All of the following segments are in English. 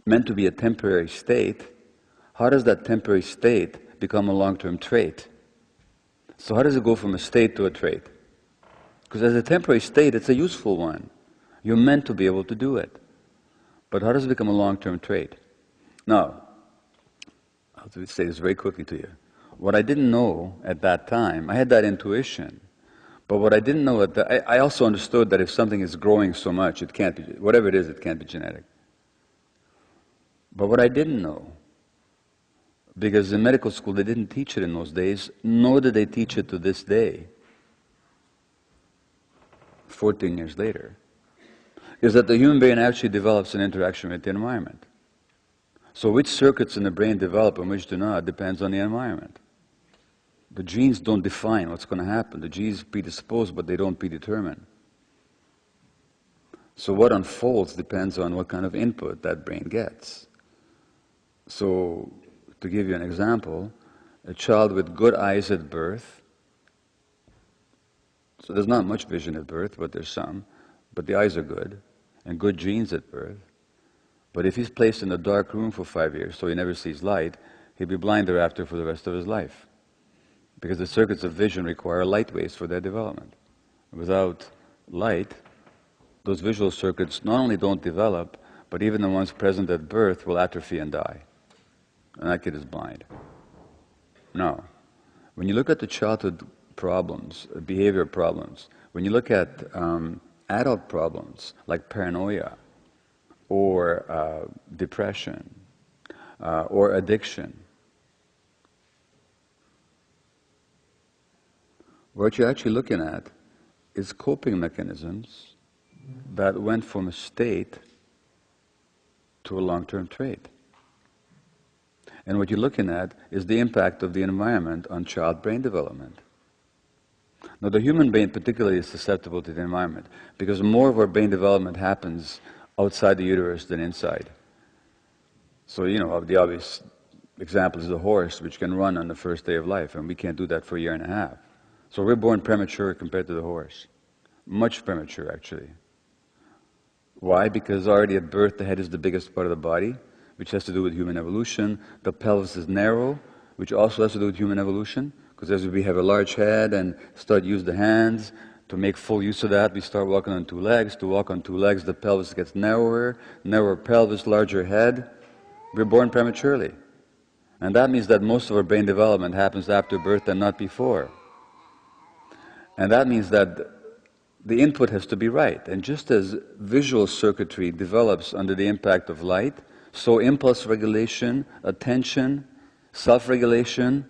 meant to be a temporary state, how does that temporary state become a long-term trait? So how does it go from a state to a trait? Because as a temporary state, it's a useful one. You're meant to be able to do it. But how does it become a long-term trait? Now, I'll say this very quickly to you. What I didn't know at that time, I had that intuition, but what I didn't know at that, I also understood that if something is growing so much, it can't be, whatever it is, it can't be genetic. But what I didn't know, because in medical school they didn't teach it in those days, nor did they teach it to this day, 14 years later, is that the human brain actually develops an interaction with the environment. So which circuits in the brain develop and which do not depends on the environment. The genes don't define what's going to happen. The genes predispose, but they don't predetermine. So what unfolds depends on what kind of input that brain gets. So, to give you an example, a child with good eyes at birth, so there's not much vision at birth, but there's some, but the eyes are good, and good genes at birth. But if he's placed in a dark room for 5 years, so he never sees light, he'll be blind thereafter for the rest of his life. Because the circuits of vision require light waves for their development. Without light, those visual circuits not only don't develop, but even the ones present at birth will atrophy and die. And that kid is blind. Now, when you look at the childhood problems, behavior problems, when you look at adult problems like paranoia, or depression, or addiction, what you're actually looking at is coping mechanisms that went from a state to a long-term trait. And what you're looking at is the impact of the environment on child brain development. Now, the human brain particularly is susceptible to the environment because more of our brain development happens outside the uterus than inside. So, the obvious example is the horse, which can run on the first day of life, and we can't do that for a year and a half. So we're born premature compared to the horse. Much premature, actually. Why? Because already at birth, the head is the biggest part of the body, which has to do with human evolution. The pelvis is narrow, which also has to do with human evolution, because as we have a large head and start use the hands, to make full use of that, we start walking on 2 legs. To walk on 2 legs, the pelvis gets narrower, narrower pelvis, larger head. We're born prematurely. And that means that most of our brain development happens after birth and not before. And that means that the input has to be right. And just as visual circuitry develops under the impact of light, so impulse regulation, attention, self-regulation,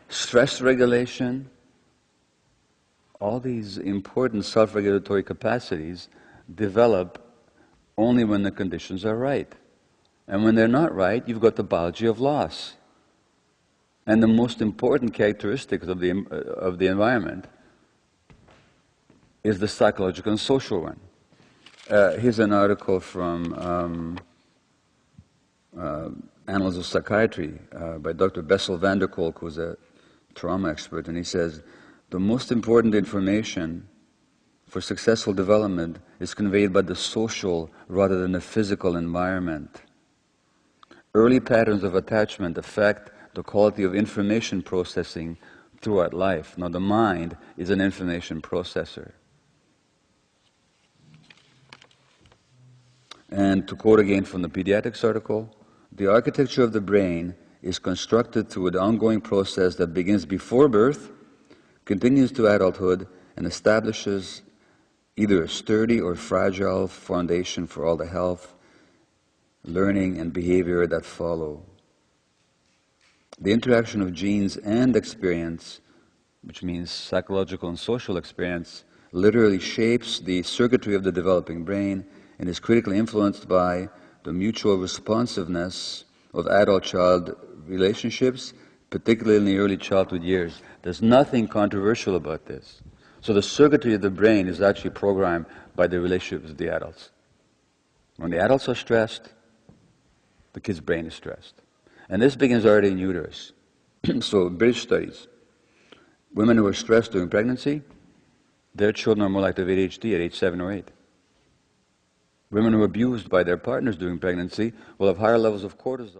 stress regulation, all these important self-regulatory capacities develop only when the conditions are right. And when they're not right, you've got the biology of loss. And the most important characteristics of the environment is the psychological and social one. Here's an article from Annals of Psychiatry by Dr. Bessel van der Kolk, who's a trauma expert, and he says, the most important information for successful development is conveyed by the social rather than the physical environment. Early patterns of attachment affect the quality of information processing throughout life. Now, the mind is an information processor. And to quote again from the pediatrics article, the architecture of the brain is constructed through an ongoing process that begins before birth, continues to adulthood, and establishes either a sturdy or fragile foundation for all the health, learning, and behavior that follow. The interaction of genes and experience, which means psychological and social experience, literally shapes the circuitry of the developing brain and is critically influenced by the mutual responsiveness of adult-child relationships, particularly in the early childhood years. There's nothing controversial about this. So the circuitry of the brain is actually programmed by the relationships of the adults. When the adults are stressed, the kid's brain is stressed. And this begins already in uterus. So British studies, women who are stressed during pregnancy, their children are more likely to have ADHD at age 7 or 8. Women who are abused by their partners during pregnancy will have higher levels of cortisol.